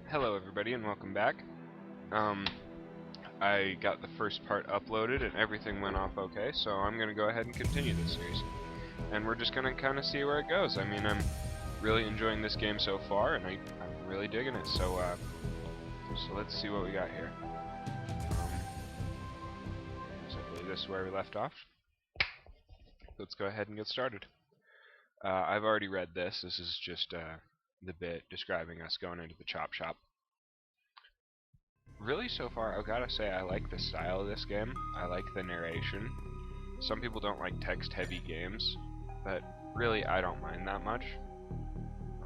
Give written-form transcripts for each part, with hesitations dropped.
Hello everybody and welcome back. Um, I got the first part uploaded and everything went off okay, so I'm going to go ahead and continue this series. And we're just going to kind of see where it goes. I mean, I'm really enjoying this game so far, and I'm really digging it, so let's see what we got here. So I believe this is where we left off. Let's go ahead and get started. I've already read this. This is just the bit describing us going into the chop shop. Really, so far, I've got to say I like the style of this game. I like the narration. Some people don't like text-heavy games, but really, I don't mind that much.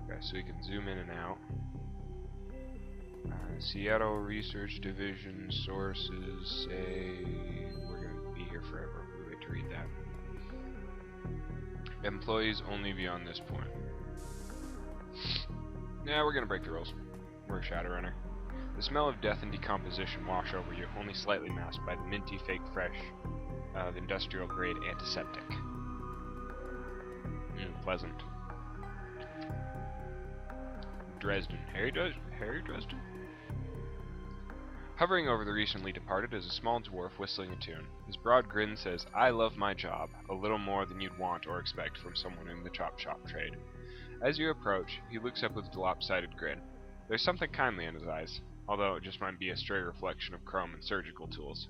Okay, so we can zoom in and out. Seattle Research Division sources say we're going to be here forever. We wait to read that. Employees only beyond this point. Yeah, we're going to break the rules. We're a Shadowrunner. The smell of death and decomposition wash over you, only slightly masked by the minty, fake fresh of industrial-grade antiseptic. Pleasant. Dresden. Harry Dresden? Hovering over the recently departed is a small dwarf whistling a tune. His broad grin says, "I love my job," a little more than you'd want or expect from someone in the chop shop trade. As you approach, he looks up with a lopsided grin. There's something kindly in his eyes, although it just might be a stray reflection of chrome and surgical tools.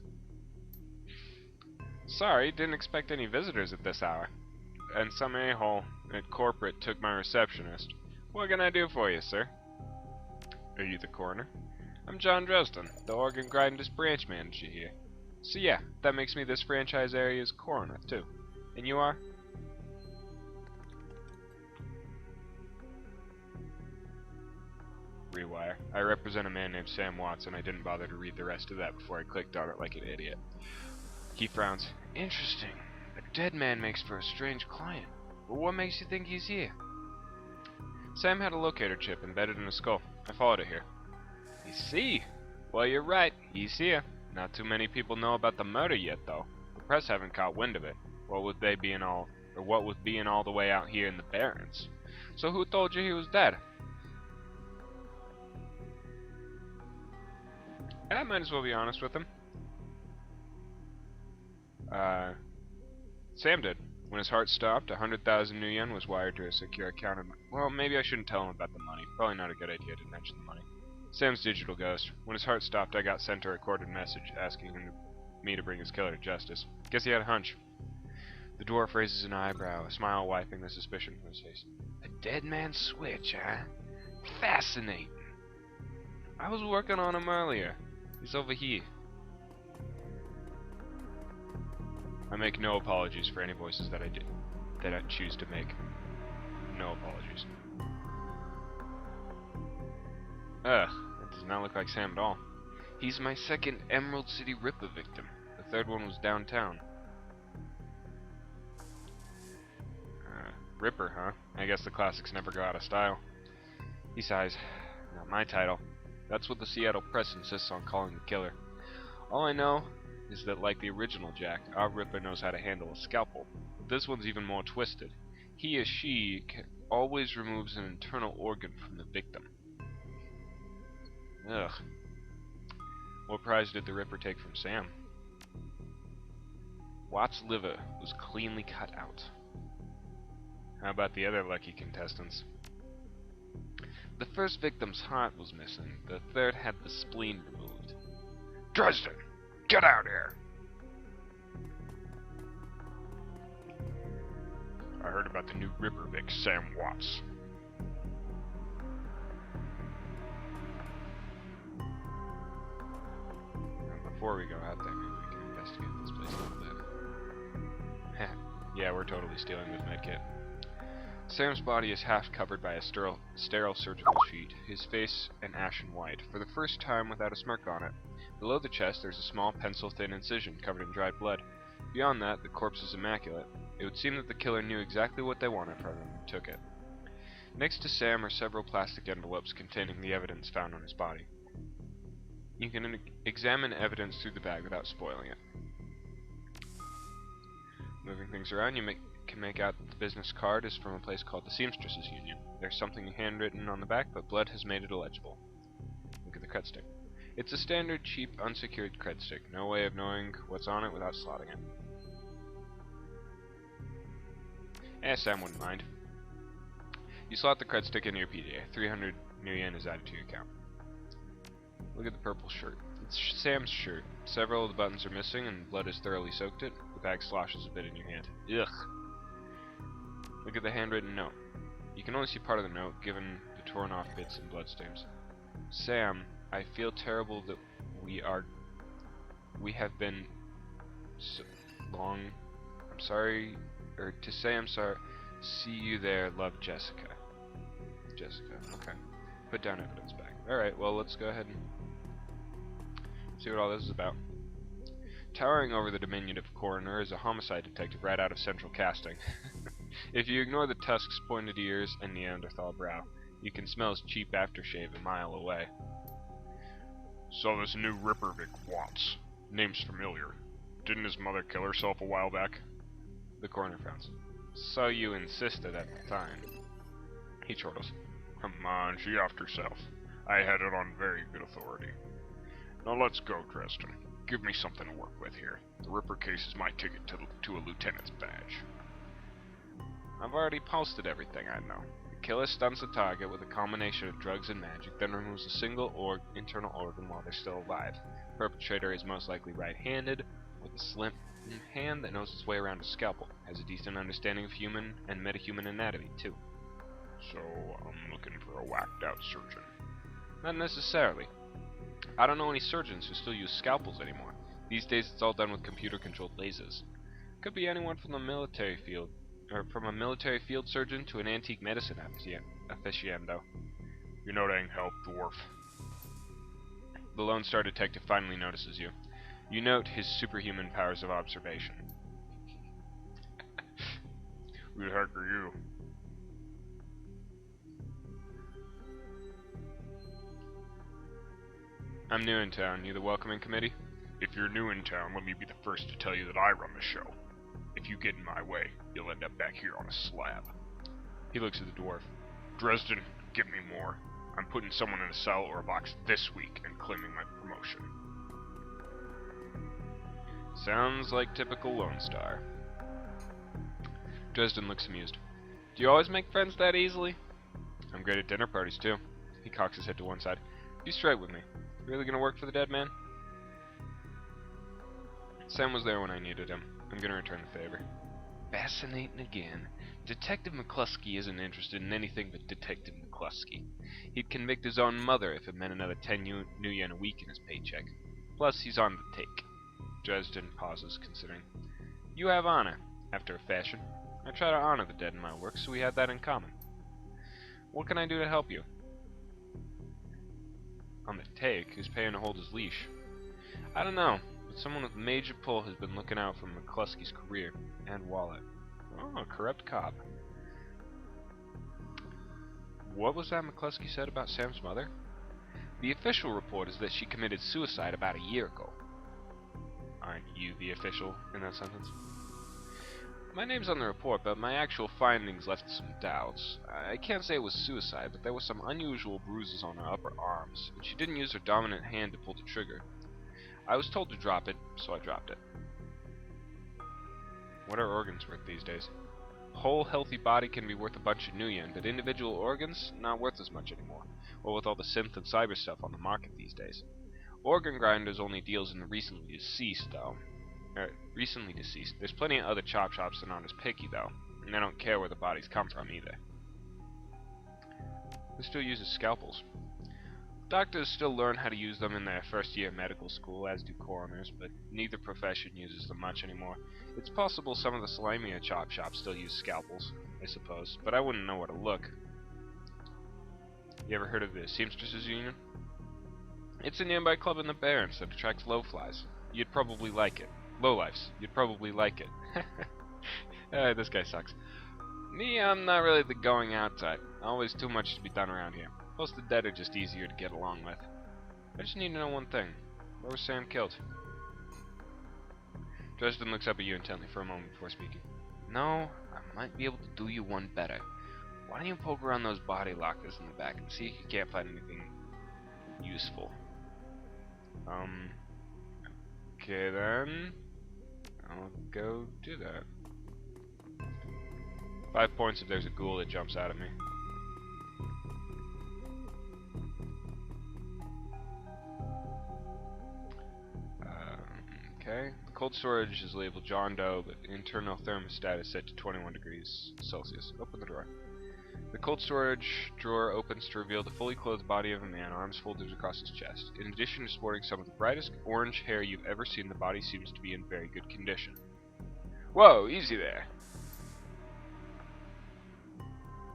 Sorry, didn't expect any visitors at this hour. And some a-hole at corporate took my receptionist. What can I do for you, sir? Are you the coroner? I'm John Dresden, the organ grinders branch manager here. So yeah, that makes me this franchise area's coroner, too. And you are? Rewire. I represent a man named Sam Watson. I didn't bother to read the rest of that before I clicked on it like an idiot. He frowns. Interesting. A dead man makes for a strange client. But what makes you think he's here? Sam had a locator chip embedded in his skull. I followed it here. You see? Well, you're right. He's here. Not too many people know about the murder yet, though. The press haven't caught wind of it. What with being all the way out here in the Barrens. So who told you he was dead? I might as well be honest with him. Sam did. When his heart stopped, 100,000 new yen was wired to a secure account. Well, maybe I shouldn't tell him about the money. Probably not a good idea to mention the money. Sam's digital ghost. When his heart stopped, I got sent a recorded message asking me to bring his killer to justice. Guess he had a hunch. The dwarf raises an eyebrow, a smile wiping the suspicion from his face. A dead man's switch, huh? Fascinating. I was working on him earlier. He's over here. I make no apologies for any voices that I choose to make. No apologies. That does not look like Sam at all. He's my second Emerald City Ripper victim. The third one was downtown. Ripper, huh? I guess the classics never go out of style. He sighs. Not my title. That's what the Seattle Press insists on calling the killer. All I know is that, like the original Jack, our Ripper knows how to handle a scalpel. But this one's even more twisted. He or she always removes an internal organ from the victim. Ugh. What prize did the Ripper take from Sam? Watt's liver was cleanly cut out. How about the other lucky contestants? The first victim's heart was missing. The third had the spleen removed. Dresden! Get out here! I heard about the new Ripper Vic, Sam Watts. Now, before we go out there, maybe we can investigate this place a little bit. Yeah, we're totally stealing this medkit. Sam's body is half covered by a sterile surgical sheet, his face an ashen white, for the first time without a smirk on it. Below the chest there's a small pencil-thin incision covered in dried blood. Beyond that, the corpse is immaculate. It would seem that the killer knew exactly what they wanted from him and took it. Next to Sam are several plastic envelopes containing the evidence found on his body. You can examine evidence through the bag without spoiling it. Moving things around, you can make out that the business card is from a place called the Seamstresses Union. There's something handwritten on the back, but blood has made it illegible. Look at the cred stick. It's a standard, cheap, unsecured cred stick. No way of knowing what's on it without slotting it. Sam wouldn't mind. You slot the cred stick into your PDA. 300 new yen is added to your account. Look at the purple shirt. It's Sam's shirt. Several of the buttons are missing and blood has thoroughly soaked it. The bag sloshes a bit in your hand. Ugh. Look at the handwritten note. You can only see part of the note, given the torn off bits and bloodstains. Sam, I feel terrible that we have been so long. I'm sorry, or to say I'm sorry. See you there, love, Jessica. Jessica, okay. Put down evidence bag. Alright, well, let's go ahead and see what all this is about. Towering over the diminutive coroner is a homicide detective right out of Central Casting. If you ignore the tusks, pointed ears, and Neanderthal brow, you can smell his cheap aftershave a mile away. So this new Ripper Vic Watts. Name's familiar. Didn't his mother kill herself a while back? The coroner frowns. So you insisted at the time. He chortles. Come on, she offed herself. I had it on very good authority. Now let's go, Dresden. Give me something to work with here. The Ripper case is my ticket to a lieutenant's badge. I've already posted everything I know. The killer stunts the target with a combination of drugs and magic, then removes a single internal organ while they're still alive. The perpetrator is most likely right-handed, with a slim hand that knows its way around a scalpel. Has a decent understanding of human and metahuman anatomy, too. So, I'm looking for a whacked-out surgeon. Not necessarily. I don't know any surgeons who still use scalpels anymore. These days it's all done with computer-controlled lasers. Could be anyone from the military field, or from a military field surgeon to an antique medicine aficionado. You know dang help, dwarf. The Lone Star detective finally notices you. You note his superhuman powers of observation. Who the heck are you? I'm new in town. You the welcoming committee? If you're new in town, let me be the first to tell you that I run the show. If you get in my way, you'll end up back here on a slab. He looks at the dwarf. Dresden, give me more. I'm putting someone in a cell or a box this week and claiming my promotion. Sounds like typical Lone Star. Dresden looks amused. Do you always make friends that easily? I'm great at dinner parties, too. He cocks his head to one side. Be straight with me. Really gonna work for the dead man? Sam was there when I needed him. I'm gonna return the favor. Fascinating again. Detective McCluskey isn't interested in anything but Detective McCluskey. He'd convict his own mother if it meant another 10 new yen a week in his paycheck. Plus, he's on the take. Dresden pauses, considering. You have honor, after a fashion. I try to honor the dead in my work, so we have that in common. What can I do to help you? On the take, who's paying to hold his leash? I don't know, but someone with major pull has been looking out for McCluskey's career and wallet. Oh, a corrupt cop. What was that McCluskey said about Sam's mother? The official report is that she committed suicide about a year ago. Aren't you the official in that sentence? My name's on the report, but my actual findings left some doubts. I can't say it was suicide, but there were some unusual bruises on her upper arms, and she didn't use her dominant hand to pull the trigger. I was told to drop it, so I dropped it. What are organs worth these days? A whole healthy body can be worth a bunch of new yen, but individual organs, not worth as much anymore. Well, with all the synth and cyber stuff on the market these days. Organ Grinders only deals in the recently deceased, though. Recently deceased. There's plenty of other chop shops that aren't as picky, though, and they don't care where the bodies come from either. Who still uses scalpels? Doctors still learn how to use them in their first year of medical school, as do coroners, but neither profession uses them much anymore. It's possible some of the slimier chop shops still use scalpels, I suppose, but I wouldn't know where to look. You ever heard of the Seamstresses Union? It's a nearby club in the Barrens that attracts lowflies. You'd probably like it. Lowlifes. You'd probably like it. This guy sucks. Me, I'm not really the going out type. Always too much to be done around here. Plus the dead are just easier to get along with. I just need to know one thing. Where was Sam killed? Dresden looks up at you intently for a moment before speaking. No, I might be able to do you one better. Why don't you poke around those body lockers in the back and see if you can't find anything useful. Okay then. I'll go do that. 5 points if there's a ghoul that jumps out at me. Okay. The cold storage is labeled John Doe, but the internal thermostat is set to 21 degrees Celsius. Open the drawer. The cold storage drawer opens to reveal the fully clothed body of a man, arms folded across his chest. In addition to sporting some of the brightest orange hair you've ever seen, the body seems to be in very good condition. Whoa, easy there.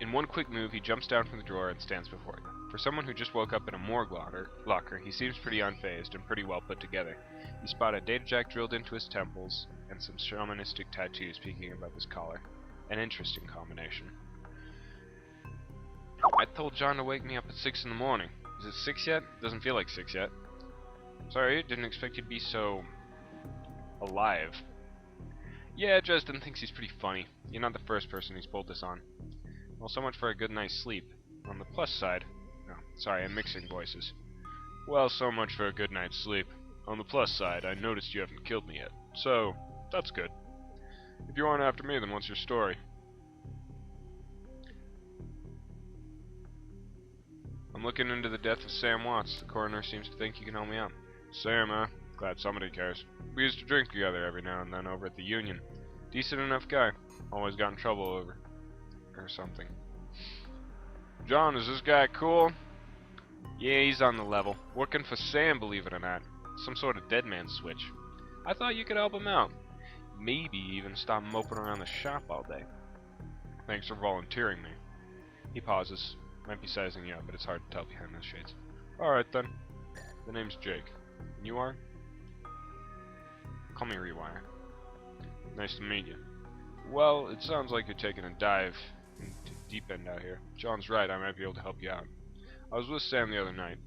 In one quick move, he jumps down from the drawer and stands before you. For someone who just woke up in a morgue locker, he seems pretty unfazed and pretty well put together. You spot a data jack drilled into his temples and some shamanistic tattoos peeking above his collar. An interesting combination. I told John to wake me up at 6 in the morning. Is it 6 yet? Doesn't feel like 6 yet. Sorry, didn't expect you to be so... alive. Yeah, Dresden thinks he's pretty funny. You're not the first person he's pulled this on. Well, so much for a good night's sleep. On the plus side... No, sorry, I'm mixing voices. Well, so much for a good night's sleep. On the plus side, I noticed you haven't killed me yet. So, that's good. If you aren't after me, then what's your story? I'm looking into the death of Sam Watts. The coroner seems to think you can help me out. Sam, huh? Glad somebody cares. We used to drink together every now and then over at the Union. Decent enough guy. Always got in trouble over... or something. John, is this guy cool? Yeah, he's on the level. Working for Sam, believe it or not. Some sort of dead man switch. I thought you could help him out. Maybe even stop moping around the shop all day. Thanks for volunteering me. He pauses. Might be sizing you up, but it's hard to tell behind those shades. Alright then. The name's Jake. And you are? Call me Rewire. Nice to meet you. Well, it sounds like you're taking a dive into deep end out here. John's right, I might be able to help you out. I was with Sam the other night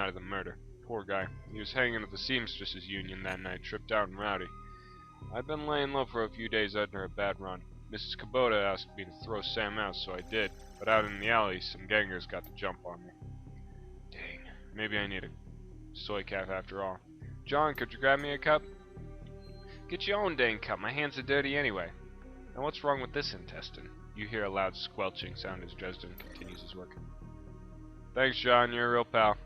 of the murder. Poor guy. He was hanging at the seamstress's union that night, tripped out and rowdy. I'd been laying low for a few days after a bad run. Mrs. Kubota asked me to throw Sam out, so I did. But out in the alley, some gangers got the jump on me. Dang. Maybe I need a soy cap after all. John, could you grab me a cup? Get your own dang cup. My hands are dirty anyway. Now what's wrong with this intestine? You hear a loud squelching sound as Dresden continues his work. Thanks, John. You're a real pal.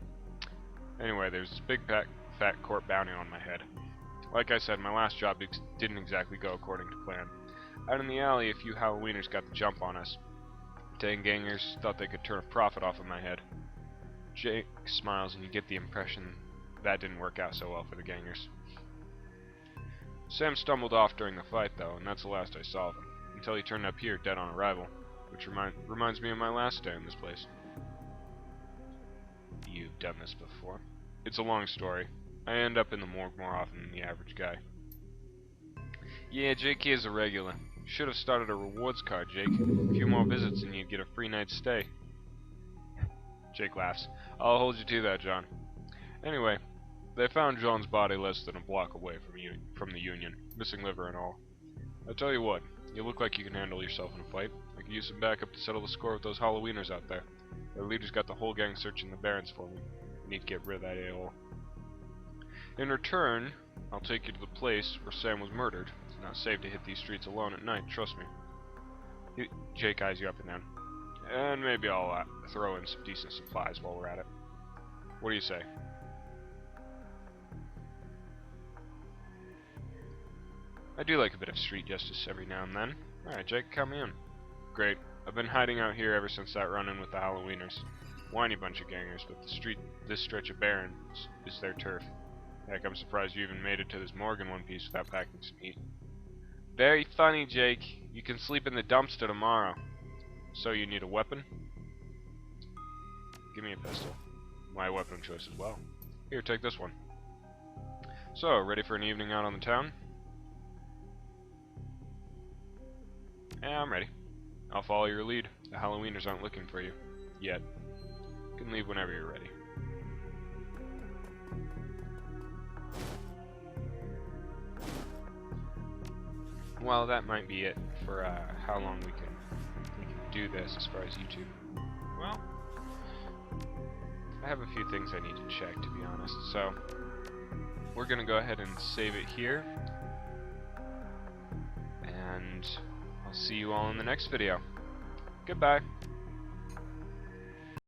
Anyway, there's this big fat court bounty on my head. Like I said, my last job didn't exactly go according to plan. Out in the alley, a few Halloweeners got the jump on us. 10 gangers thought they could turn a profit off of my head. Jake smiles and you get the impression that didn't work out so well for the gangers. Sam stumbled off during the fight though, and that's the last I saw of him, until he turned up here dead on arrival, which reminds me of my last day in this place. You've done this before? It's a long story. I end up in the morgue more often than the average guy. Yeah, Jake is a regular. Should have started a rewards card, Jake. A few more visits and you'd get a free night's stay. Jake laughs. I'll hold you to that, John. Anyway, they found John's body less than a block away from the Union, missing liver and all. I tell you what, you look like you can handle yourself in a fight. I could use some backup to settle the score with those Halloweeners out there. Their leader's got the whole gang searching the barrens for me. I need to get rid of that a-hole. In return, I'll take you to the place where Sam was murdered. It's not safe to hit these streets alone at night, trust me. Jake eyes you up and down. And maybe I'll throw in some decent supplies while we're at it. What do you say? I do like a bit of street justice every now and then. Alright, Jake, count me in. Great. I've been hiding out here ever since that run-in with the Halloweeners. Whiny bunch of gangers, but this stretch of barrens is their turf. Heck, I'm surprised you even made it to this morgue in one piece without packing some heat. Very funny, Jake. You can sleep in the dumpster tomorrow. So you need a weapon? Give me a pistol. My weapon of choice as well. Here, take this one. So, ready for an evening out on the town? Yeah, I'm ready. I'll follow your lead. The Halloweeners aren't looking for you. Yet. You can leave whenever you're ready. Well, that might be it for how long we can do this as far as YouTube. Well, I have a few things I need to check, to be honest. So we're gonna go ahead and save it here, and I'll see you all in the next video. Goodbye.